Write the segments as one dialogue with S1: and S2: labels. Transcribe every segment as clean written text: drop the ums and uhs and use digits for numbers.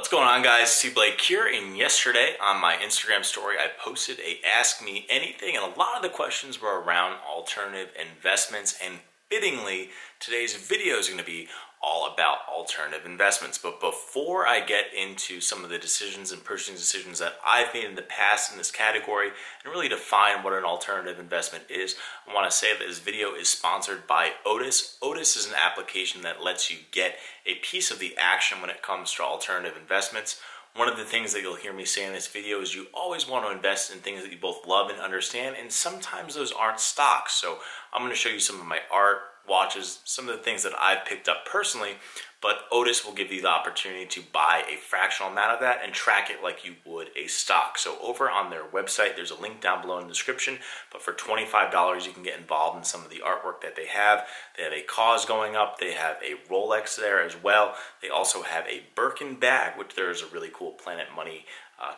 S1: What's going on, guys? C. Blake here, and yesterday on my Instagram story I posted a Ask Me Anything, and a lot of the questions were around alternative investments, and fittingly today's video is going to be all about alternative investments. But before I get into some of the decisions and purchasing decisions that I've made in the past in this category and really define what an alternative investment is, I want to say that this video is sponsored by Otis. Otis is an application that lets you get a piece of the action when it comes to alternative investments. One of the things that you'll hear me say in this video is you always want to invest in things that you both love and understand, and sometimes those aren't stocks. So I'm going to show you some of my art, watches, some of the things that I've picked up personally, but Otis will give you the opportunity to buy a fractional amount of that and track it like you would a stock. So over on their website, there's a link down below in the description, but for $25 you can get involved in some of the artwork that they have. They have a cause going up, they have a Rolex there as well. They also have a Birkin bag, which there is a really cool Planet Money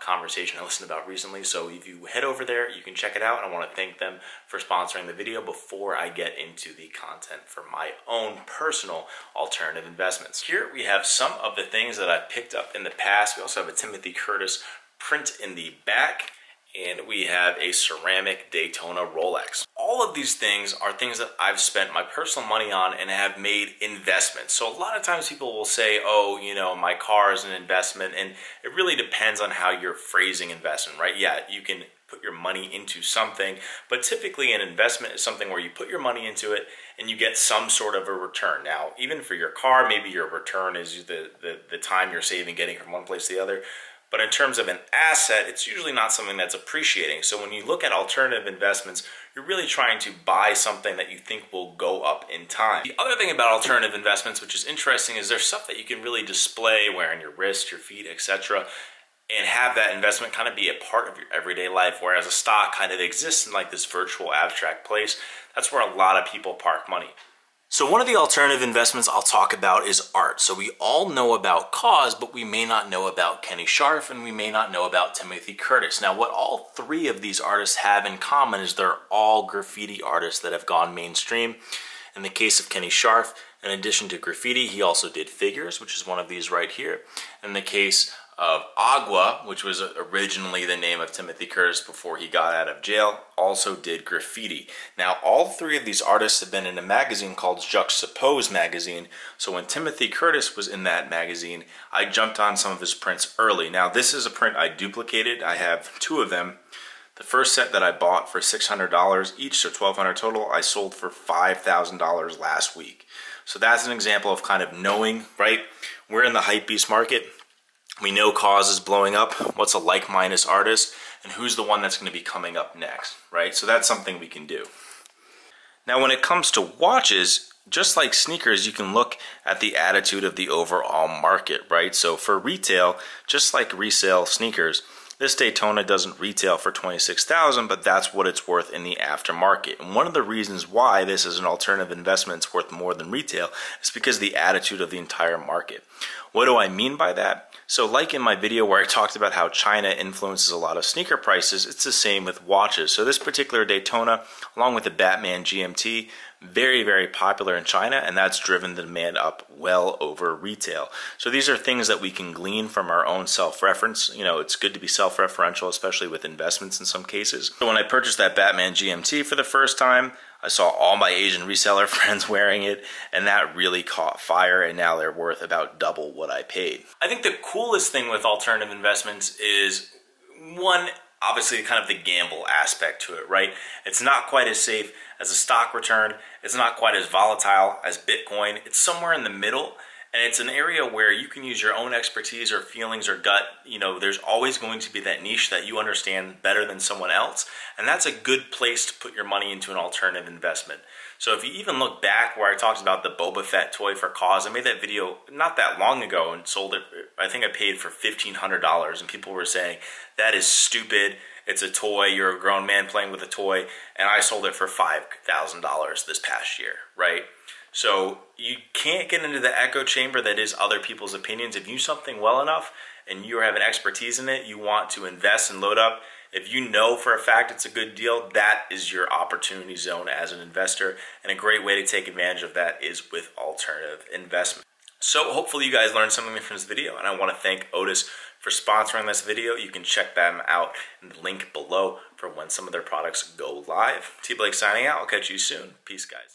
S1: conversation I listened about recently. So if you head over there, you can check it out, and I want to thank them for sponsoring the video before I get into the content for my own personal alternative investments. Here we have some of the things that I've picked up in the past. We also have a Timothy Curtis print in the back, and we have a ceramic Daytona Rolex. All of these things are things that I've spent my personal money on and have made investments. So a lot of times people will say, oh, you know, my car is an investment, and it really depends on how you're phrasing investment, right? Yeah, you can put your money into something, but typically an investment is something where you put your money into it and you get some sort of a return. Now, even for your car, maybe your return is the time you're saving getting from one place to the other. But in terms of an asset, it's usually not something that's appreciating. So when you look at alternative investments, you're really trying to buy something that you think will go up in time. The other thing about alternative investments, which is interesting, is there's stuff that you can really display, wear on your wrist, your feet, etc., and have that investment kind of be a part of your everyday life, whereas a stock kind of exists in like this virtual abstract place. That's where a lot of people park money. So one of the alternative investments I'll talk about is art. So we all know about KAWS, but we may not know about Kenny Scharf, and we may not know about Timothy Curtis. Now, what all three of these artists have in common is they're all graffiti artists that have gone mainstream. In the case of Kenny Scharf, in addition to graffiti, he also did figures, which is one of these right here. In the case of Agua, which was originally the name of Timothy Curtis before he got out of jail, also did graffiti. Now, all three of these artists have been in a magazine called Juxtapose magazine. So when Timothy Curtis was in that magazine, I jumped on some of his prints early. Now, this is a print I duplicated. I have two of them. The first set that I bought for $600 each, so $1,200 total, I sold for $5,000 last week. So that's an example of kind of knowing, right? We're in the hypebeast market. We know KAWS is blowing up, what's a like-minded artist, and who's the one that's going to be coming up next, right? So that's something we can do. Now, when it comes to watches, just like sneakers, you can look at the attitude of the overall market, right? So for retail, just like resale sneakers, this Daytona doesn't retail for $26,000, but that's what it's worth in the aftermarket. And one of the reasons why this is an alternative investment it's worth more than retail is because of the attitude of the entire market. What do I mean by that? So like in my video where I talked about how China influences a lot of sneaker prices, it's the same with watches. So this particular Daytona, along with the Batman GMT, very, very popular in China, and that's driven the demand up well over retail. So these are things that we can glean from our own self-reference. You know, it's good to be self-referential, especially with investments in some cases. So when I purchased that Batman GMT for the first time, I saw all my Asian reseller friends wearing it, and that really caught fire, and now they're worth about double what I paid. I think the coolest thing with alternative investments is, one, obviously kind of the gamble aspect to it, right? It's not quite as safe as a stock return. It's not quite as volatile as Bitcoin. It's somewhere in the middle, and it's an area where you can use your own expertise or feelings or gut. You know, there's always going to be that niche that you understand better than someone else, and that's a good place to put your money into an alternative investment. So if you even look back where I talked about the Boba Fett toy for KAWS, I made that video not that long ago and sold it. I think I paid for $1,500, and people were saying, that is stupid. It's a toy. You're a grown man playing with a toy. And I sold it for $5,000 this past year, right? So you can't get into the echo chamber that is other people's opinions. If you know something well enough and you have an expertise in it, you want to invest and load up. If you know for a fact it's a good deal, that is your opportunity zone as an investor. And a great way to take advantage of that is with alternative investment. So hopefully you guys learned something from this video, and I want to thank Otis for sponsoring this video. You can check them out in the link below for when some of their products go live. T Blake signing out. I'll catch you soon. Peace, guys.